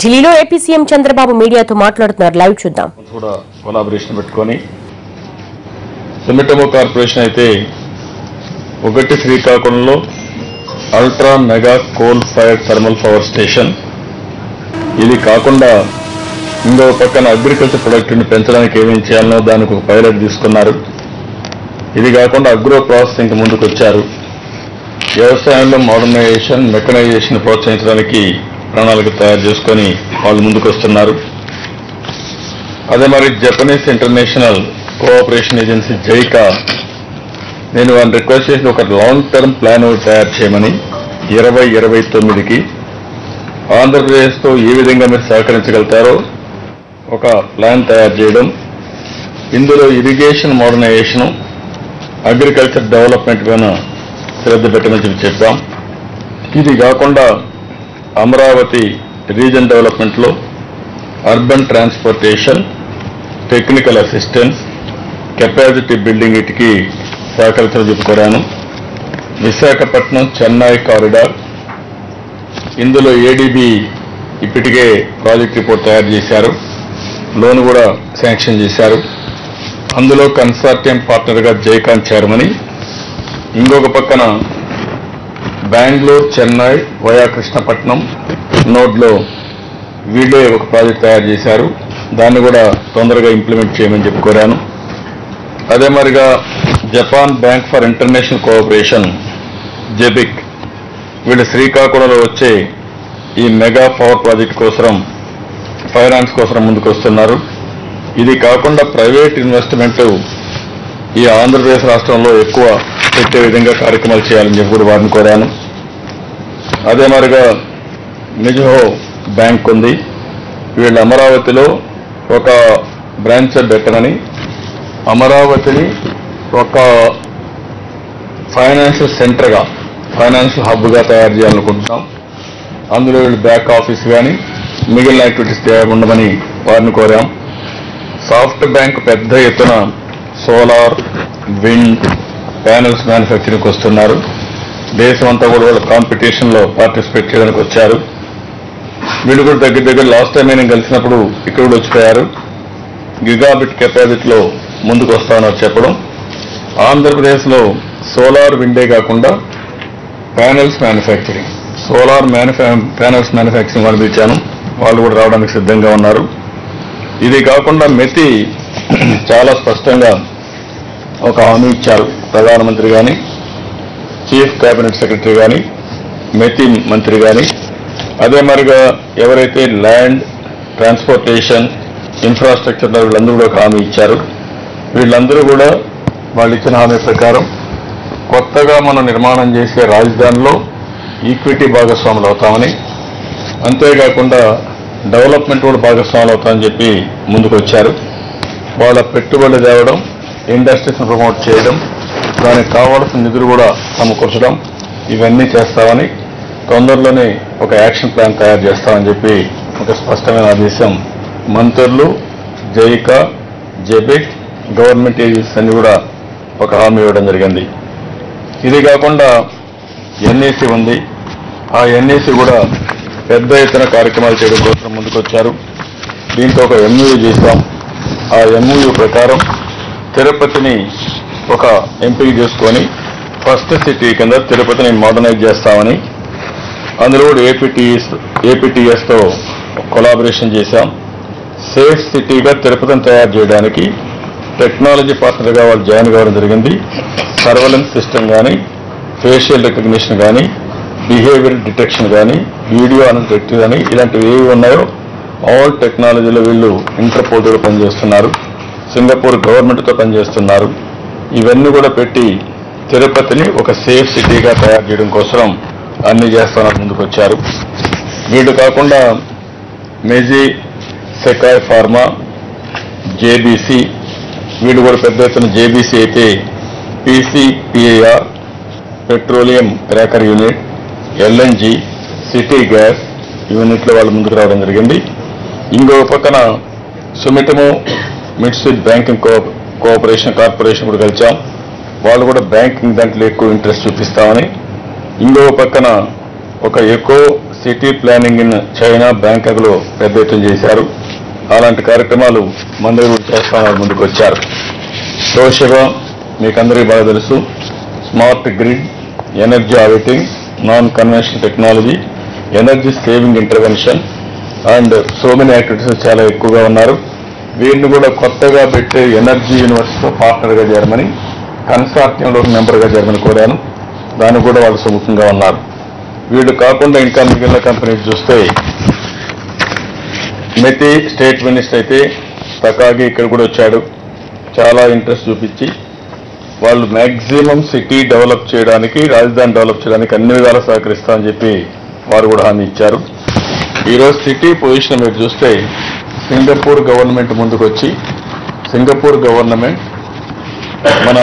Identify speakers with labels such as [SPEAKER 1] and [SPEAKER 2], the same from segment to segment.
[SPEAKER 1] ఢిల్లీలో AP CM Chandrababu మీడియాతో మాట్లాడుతున్నారు. లైవ్ చూద్దాం.
[SPEAKER 2] కూడా కొలాబరేషన్ పెట్టుకొని సుమిటమో కార్పొరేషన్ అయితే ఒకటి శ్రీకాకుళంలో ultra mega coal fire thermal power station, ఇది కాకుండా ఇంకో పక్కన అగ్రికల్చర్ ప్రొడక్ట్ని పెంచడానికి ఏమేం చేయాలనో దానికి ఒక పైలట్ తీసుకున్నారు. ఇది కాకుండా అగ్రో ప్రాసెసింగ్ ముందుకు వచ్చారు. వ్యవసాయంలో మోడర్నైజేషన్, మెకనైజేషన్ ప్రోత్సహించడానికి ప్రణాళిక తయారు చేసుకొని వాళ్ళు ముందుకు వస్తున్నారు. అదే మరి Japanese international cooperation agency JICA, నేను వాళ్ళని రిక్వెస్ట్ చేసిన ఒక లాంగ్ టర్మ్ ప్లాన్ తయారు చేయమని 2029కి ఆంధ్రప్రదేశ్తో ఏ విధంగా మీరు సహకరించగలుగుతారో ఒక ప్లాన్ తయారు చేయడం, ఇందులో ఇరిగేషన్ మోడర్నైజేషన్, అగ్రికల్చర్ డెవలప్మెంట్ పైన శ్రద్ధ పెట్టమని చెప్పాం. ఇది కాకుండా అమరావతి రీజన్ డెవలప్మెంట్లో urban transportation, technical assistance, capacity building వీటికి సహకరించమని చెప్పుకోరాను. విశాఖపట్నం చెన్నై కారిడార్, ఇందులో ఏడీబీ ఇప్పటికే ప్రాజెక్ట్ రిపోర్ట్ తయారు చేశారు, లోన్ కూడా శాంక్షన్ చేశారు. అందులో కన్సార్టియం పార్ట్నర్గా జైకాన్ చేరమని, ఇంకొక పక్కన బెంగళూరు చెన్నై వయా కృష్ణపట్నం నోడ్లో వీళ్ళే ఒక ప్రాజెక్ట్ తయారు చేశారు, దాన్ని కూడా తొందరగా ఇంప్లిమెంట్ చేయమని చెప్పి కోరాను. అదే మరిగా Japan bank for international cooperation JBIC, వీళ్ళు శ్రీకాకుళంలో వచ్చే ఈ మెగా పవర్ ప్రాజెక్ట్ కోసం ఫైనాన్స్ కోసం ముందుకు వస్తున్నారు. ఇది కాకుండా ప్రైవేట్ ఇన్వెస్ట్మెంట్ ఈ ఆంధ్రప్రదేశ్ రాష్ట్రంలో ఎక్కువ పెట్టే విధంగా కార్యక్రమాలు చేయాలని చెప్పి కూడా వారిని కోరాను. అదే మరిగా మిజుహో బ్యాంక్ ఉంది, వీళ్ళు అమరావతిలో ఒక బ్రాంచ్ పెట్టనని, అమరావతిని ఒక ఫైనాన్షియల్ సెంటర్గా, ఫైనాన్షియల్ హబ్గా తయారు చేయాలనుకుంటున్నాం. అందులో వీళ్ళు బ్యాక్ ఆఫీస్ కానీ మిగిలిన యాక్టివిటీస్ ఉండమని వారిని కోరాం. సాఫ్ట్ బ్యాంక్ పెద్ద ఎత్తున సోలార్, విండ్, ప్యానల్స్ మ్యానుఫ్యాక్చరింగ్కి వస్తున్నారు. దేశం అంతా కూడా వాళ్ళ కాంపిటీషన్లో పార్టిసిపేట్ చేయడానికి వచ్చారు. వీళ్ళు కూడా దగ్గర లాస్ట్ టైం నేను కలిసినప్పుడు ఇక్కడ కూడా వచ్చిపోయారు. గిగాబిట్ కెపాసిటీలో ముందుకు వస్తామని చెప్పడం. ఆంధ్రప్రదేశ్లో సోలార్, విండే కాకుండా panels manufacturing, solar panels manufacturing వాళ్ళు పిలిచాను, వాళ్ళు కూడా రావడానికి సిద్ధంగా ఉన్నారు. ఇది కాకుండా మెతి చాలా స్పష్టంగా ఒక హామీ ఇచ్చారు. ప్రధానమంత్రి కానీ, చీఫ్ కేబినెట్ సెక్రటరీ కానీ, మెతి మంత్రి కానీ, అదే మరిగా ఎవరైతే ల్యాండ్, ట్రాన్స్పోర్టేషన్, ఇన్ఫ్రాస్ట్రక్చర్ వీళ్ళందరూ కూడా ఒక హామీ ఇచ్చారు. వీళ్ళందరూ కూడా వాళ్ళు ఇచ్చిన హామీ ప్రకారం కొత్తగా మనం నిర్మాణం చేసే రాజధానిలో ఈక్విటీ భాగస్వాములు అవుతామని, అంతేకాకుండా డెవలప్మెంట్ కూడా భాగస్వాములు అవుతామని చెప్పి ముందుకు వచ్చారు. వాళ్ళ పెట్టుబడులు తేవడం, ఇండస్ట్రీస్ని ప్రమోట్ చేయడం, దానికి కావాల్సిన నిధులు కూడా సమకూర్చడం, ఇవన్నీ చేస్తామని, తొందరలోనే ఒక యాక్షన్ ప్లాన్ తయారు చేస్తామని చెప్పి ఒక స్పష్టమైన ఆదేశం మంత్రులు, జైకా, జెబిక్, గవర్నమెంట్ ఏజెన్సీస్ అన్ని కూడా ఒక హామీ ఇవ్వడం జరిగింది. ఇది కాకుండా ఎన్ఏసీ ఉంది, ఆ ఎన్ఏసీ కూడా పెద్ద ఎత్తున కార్యక్రమాలు చేయడం కోసం ముందుకొచ్చారు. దీంతో ఒక ఎంఓయూ చేశాం. ఆ ఎంఓయూ ప్రకారం తిరుపతిని ఒక ఎంపిక చేసుకొని ఫస్ట్ సిటీ కింద తిరుపతిని మోడర్నైజ్ చేస్తామని, అందులో కూడా ఏపీటీఎస్తో కొలాబరేషన్ చేశాం. సేఫ్ సిటీగా తిరుపతిని తయారు చేయడానికి టెక్నాలజీ పార్ట్నర్గా వాళ్ళు జాయిన్ కావడం జరిగింది. సర్వేలెన్స్ సిస్టమ్ కానీ, ఫేషియల్ రికగ్నిషన్ కానీ, బిహేవియర్ డిటెక్షన్ కానీ, వీడియో అనలిటిక్స్ కానీ, ఇలాంటివి ఏవి ఉన్నాయో ఆల్ టెక్నాలజీలో వీళ్ళు ఇంటర్పోర్ట్గా పనిచేస్తున్నారు. సింగపూర్ గవర్నమెంట్తో పనిచేస్తున్నారు. ఇవన్నీ కూడా పెట్టి తిరుపతిని ఒక సేఫ్ సిటీగా తయారు చేయడం కోసం అన్ని చేస్తానని ముందుకు వచ్చారు. వీళ్ళు కాకుండా మెజీ, సెకాయ్ ఫార్మా, జేబీసీ, వీళ్ళు కూడా పెద్ద ఎత్తున జేబీసీ అయితే PCPIR, petroleum cracker unit, LNG, city gas యూనిట్లో వాళ్ళు ముందుకు రావడం జరిగింది. ఇంకో పక్కన సుమిటమో మిట్స్విత్ బ్యాంకింగ్ కోఆపరేషన్ కార్పొరేషన్ కూడా కలిసాం. వాళ్ళు కూడా బ్యాంకింగ్ దాంట్లో ఎక్కువ ఇంట్రెస్ట్ చూపిస్తామని. ఇంకో పక్కన ఒక eco city planning in China బ్యాంకాక్లో పెద్ద ఎత్తున చేశారు. అలాంటి కార్యక్రమాలు మన దగ్గర చేస్తామని ముందుకు వచ్చారు. తోషిబా మీకందరికీ బాగా తెలుసు. Smart grid, energy auditing, non conventional technology, energy saving intervention and so many activities చాలా ఎక్కువగా ఉన్నారు. వీరిని కూడా కొత్తగా పెట్టే ఎనర్జీ యూనివర్సిటీతో పార్ట్నర్గా చేరమని, కన్సార్టియంలో మెంబర్గా చేరమని కోరాను. దానికి కూడా వాళ్ళు సుముఖంగా ఉన్నారు. వీళ్ళు కాకుండా ఇంకా మిగిలిన కంపెనీస్ చూస్తే మెతి స్టేట్ మినిస్టర్ అయితే తకాగి ఇక్కడ కూడా వచ్చాడు. చాలా ఇంట్రెస్ట్ చూపించి వాళ్ళు మ్యాక్సిమం సిటీ డెవలప్ చేయడానికి, రాజధాని డెవలప్ చేయడానికి అన్ని విధాలా సహకరిస్తామని చెప్పి వారు కూడా హామీ ఇచ్చారు. ఈరోజు సిటీ పొజిషన్ మీరు చూస్తే సింగపూర్ గవర్నమెంట్ ముందుకు వచ్చి, సింగపూర్ గవర్నమెంట్ మన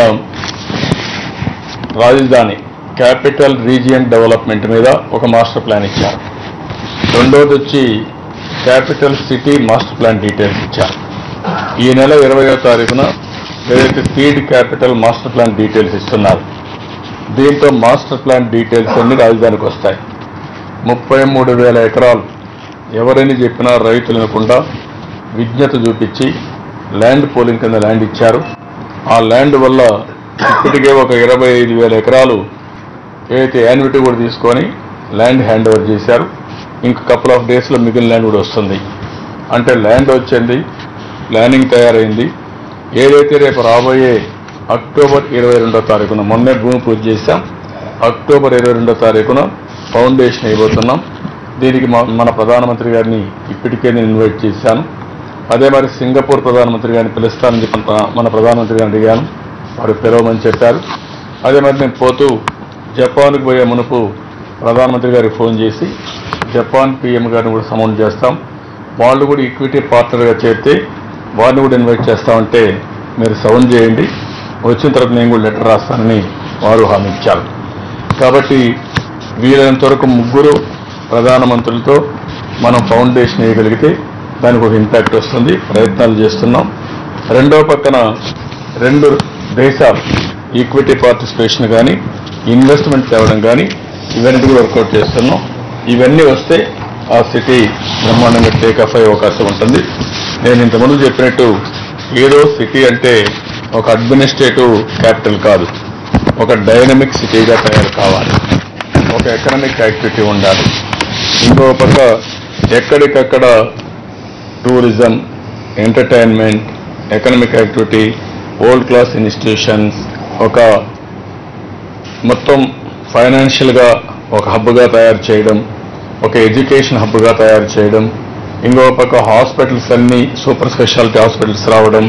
[SPEAKER 2] రాజధాని క్యాపిటల్ రీజియన్ డెవలప్మెంట్ మీద ఒక మాస్టర్ ప్లాన్ ఇచ్చారు. రెండోది వచ్చి capital city master plan details ఇచ్చారు. ఈ నెల 20వ తారీఖున ఏదైతే seed capital master plan details ఇస్తున్నారు, దీంతో మాస్టర్ ప్లాన్ డీటెయిల్స్ అన్ని రాజధానికి వస్తాయి. 33,000 ఎకరాలు ఎవరైనా చెప్పినా రైతులు వినకుండా విజ్ఞత చూపించి ల్యాండ్ పోలింగ్ కింద ల్యాండ్ ఇచ్చారు. ఆ ల్యాండ్ వల్ల ఇప్పటికే ఒక 25,000 ఎకరాలు ఏదైతే యాన్యుటీ కూడా తీసుకొని ల్యాండ్ హ్యాండ్ ఓవర్ చేశారు. ఇంక కపుల్ ఆఫ్ డేస్లో మిగిలిన ల్యాండ్ కూడా వస్తుంది. అంటే ల్యాండ్ వచ్చింది, ప్లానింగ్ తయారైంది. ఏదైతే రేపు రాబోయే అక్టోబర్ 22వ తారీఖున, మొన్నే భూమి పూజ చేశాం, అక్టోబర్ 22వ తారీఖున ఫౌండేషన్ అయిపోతున్నాం. దీనికి మన ప్రధానమంత్రి గారిని ఇప్పటికే నేను ఇన్వైట్ చేశాను. అదే మరి సింగపూర్ ప్రధానమంత్రి గారిని పిలుస్తానని చెప్పి మన ప్రధానమంత్రి గారిని అడిగాను. వారు పిలవమని చెప్పారు. అదే మరి నేను పోతూ జపాన్కు పోయే మునుపు ప్రధానమంత్రి గారికి ఫోన్ చేసి జపాన్ PM గారిని కూడా సమౌంట్ చేస్తాం. వాళ్ళు కూడా ఈక్విటీ పార్ట్నర్గా చేరితే వారిని కూడా ఇన్వైట్ చేస్తామంటే మీరు సౌండ్ చేయండి, వచ్చిన తర్వాత నేను కూడా లెటర్ రాస్తానని వారు హామీ ఇచ్చారు. కాబట్టి వీలైనంత వరకు ముగ్గురు ప్రధానమంత్రులతో మనం ఫౌండేషన్ వేయగలిగితే దానికి ఒక ఇంపాక్ట్ వస్తుంది. ప్రయత్నాలు చేస్తున్నాం. రెండో పక్కన 2 దేశాలు ఈక్విటీ పార్టిసిపేషన్ కానీ, ఇన్వెస్ట్మెంట్ తేవడం కానీ, ఇవన్నీ కూడా వర్కౌట్ చేస్తున్నాం. ఇవన్నీ వస్తే ఆ సిటీ బ్రహ్మాండంగా టేకాఫ్ అయ్యే అవకాశం ఉంటుంది. నేను ఇంతకుముందు చెప్పినట్టు ఏదో సిటీ అంటే ఒక అడ్మినిస్ట్రేటివ్ క్యాపిటల్ కాదు, ఒక డైనమిక్ సిటీగా తయారు కావాలి. ఒక ఎకనామిక్ యాక్టివిటీ ఉండాలి. ఇంకో పక్క ఎక్కడికక్కడ tourism, entertainment, economic activity, world class institutions, ఒక మొత్తం ఫైనాన్షియల్గా ఒక హబ్గా తయారు చేయడం, ఒక ఎడ్యుకేషన్ హబ్గా తయారు చేయడం, ఇంకో పక్క హాస్పిటల్స్ అన్ని సూపర్ స్పెషాలిటీ హాస్పిటల్స్ రావడం,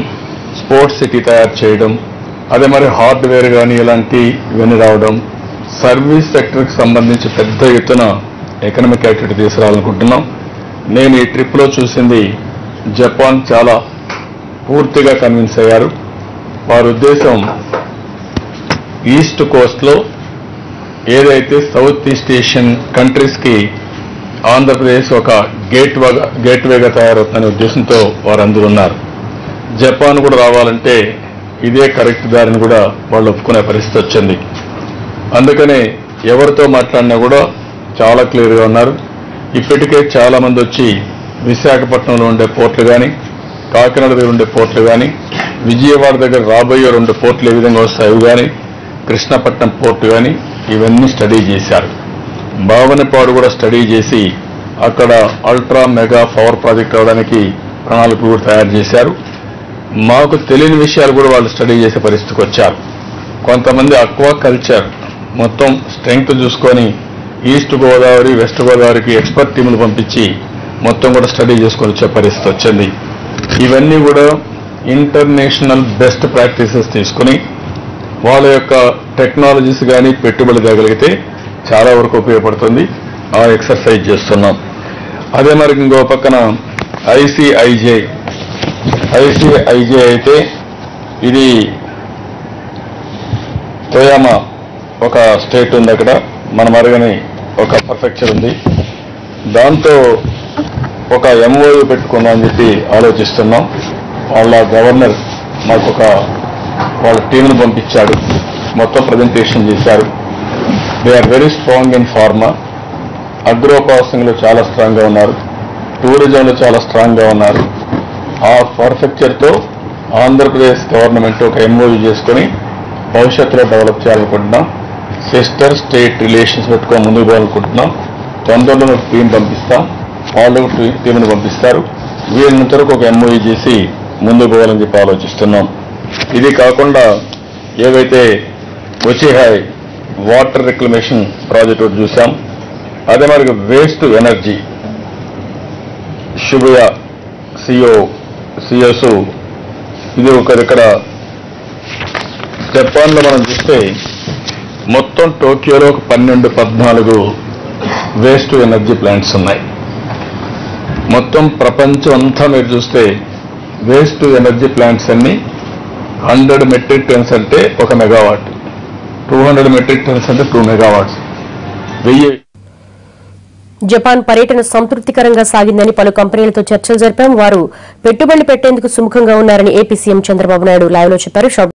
[SPEAKER 2] స్పోర్ట్స్ సిటీ తయారు చేయడం, అదే మరి హార్డ్వేర్ కానీ ఇలాంటి ఇవన్నీ రావడం, సర్వీస్ సెక్టర్కి సంబంధించి పెద్ద ఎత్తున ఎకనామిక్ యాక్టివిటీ తీసుకురావాలనుకుంటున్నాం. నేను ఈ ట్రిప్లో చూసింది జపాన్ చాలా పూర్తిగా కన్విన్స్ అయ్యారు. వారి ఉద్దేశం ఈస్ట్ కోస్ట్లో ఏదైతే సౌత్ ఈస్ట్ ఏషియన్ కంట్రీస్కి ఆంధ్రప్రదేశ్ ఒక గేట్వేగా తయారవుతుందనే ఉద్దేశంతో వారు అందరూ ఉన్నారు. జపాన్ కూడా రావాలంటే ఇదే కరెక్ట్ దారిని కూడా వాళ్ళు ఒప్పుకునే పరిస్థితి వచ్చింది. అందుకనే ఎవరితో మాట్లాడినా కూడా చాలా క్లియర్గా ఉన్నారు. ఇప్పటికే చాలా మంది వచ్చి విశాఖపట్నంలో ఉండే పోర్టులు కానీ, కాకినాడ దగ్గర ఉండే పోర్టులు కానీ, విజయవాడ దగ్గర రాబోయే 2 పోర్టులు ఏ విధంగా వస్తాయి కానీ, కృష్ణపట్నం పోర్టు కానీ ఇవన్నీ స్టడీ చేశారు. భావనపాడు కూడా స్టడీ చేసి అక్కడ అల్ట్రా మెగా పవర్ ప్రాజెక్ట్ అవడానికి ప్రణాళికలు కూడా తయారు చేశారు. మాకు తెలియని విషయాలు కూడా వాళ్ళు స్టడీ చేసే పరిస్థితికి వచ్చారు. కొంతమంది అక్వా కల్చర్ మొత్తం స్ట్రెంగ్త్ చూసుకొని ఈస్ట్ గోదావరి, వెస్ట్ గోదావరికి ఎక్స్పర్ట్ టీములు పంపించి మొత్తం కూడా స్టడీ చేసుకొని వచ్చే పరిస్థితి వచ్చింది. ఇవన్నీ కూడా ఇంటర్నేషనల్ బెస్ట్ ప్రాక్టీసెస్ తీసుకుని వాళ్ళ యొక్క టెక్నాలజీస్ కానీ పెట్టుబడి తేగలిగితే చాలా వరకు ఉపయోగపడుతుంది. ఆ ఎక్సర్సైజ్ చేస్తున్నాం. అదే మరి ఇంకో పక్కన ఐసిఐజే అయితే ఇది తోయామా ఒక స్టేట్ ఉంది, అక్కడ మన మరుగని ఒక పర్ఫెక్చర్ ఉంది. దాంతో ఒక MOU పెట్టుకుందామని చెప్పి ఆలోచిస్తున్నాం. వాళ్ళ గవర్నర్ మాకు వాళ్ళ టీంను పంపించాడు, మొత్తం ప్రజెంటేషన్ చేశారు. They are very strong in pharma. Agro processing లో చాలా స్ట్రాంగ్ గా ఉన్నారు, టూరిజంలో చాలా స్ట్రాంగ్ గా ఉన్నారు. ఆ పర్ఫెక్చర్ తో ఆంధ్రప్రదేశ్ గవర్నమెంట్ ఒక ఎంఓయూ చేసుకుని భవిష్యత్తులో డెవలప్ చేయాలనుకుంటున్నాం. సిస్టర్ స్టేట్ రిలేషన్స్ పెట్టుకొని ముందుకు పోవాలనుకుంటున్నాం. తొందరలో టీం పంపిస్తాం, వాళ్ళు టీంను పంపిస్తారు. వీళ్ళంత వరకు ఒక ఎంఓయూ చేసి ముందుకు పోవాలని చెప్పి ఆలోచిస్తున్నాం. ఇది కాకుండా ఏవైతే వచ్చిహాయ్ వాటర్ రిక్లమేషన్ ప్రాజెక్ట్ ఒకటి చూసాం. అదే మరి వేస్ట్ ఎనర్జీ శుభయ సిఎస్ ఇది ఒక ఇక్కడ జపాన్లో మనం చూస్తే మొత్తం టోక్యోలో ఒక 12-14 వేస్ట్ ఎనర్జీ ప్లాంట్స్ ఉన్నాయి. మొత్తం ప్రపంచం అంతా మీరు చూస్తే వేస్ట్ ఎనర్జీ ప్లాంట్స్ అన్ని 100 మెట్రిక్ టన్స్ అంటే 1 మెగావాట్, 200 మెట్రిక్ టన్స్ అంటే 2 మెగావాట్స్. 1000
[SPEAKER 1] జపాన్ పర్యటన సంతృప్తికరంగా సాగిందని పలు కంపెనీలతో చర్చలు జరిపాం. వారు పెట్టుబడులు పెట్టేందుకు సుముఖంగా ఉన్నారని AP CM Chandrababu Naidu live లో చెప్పారు.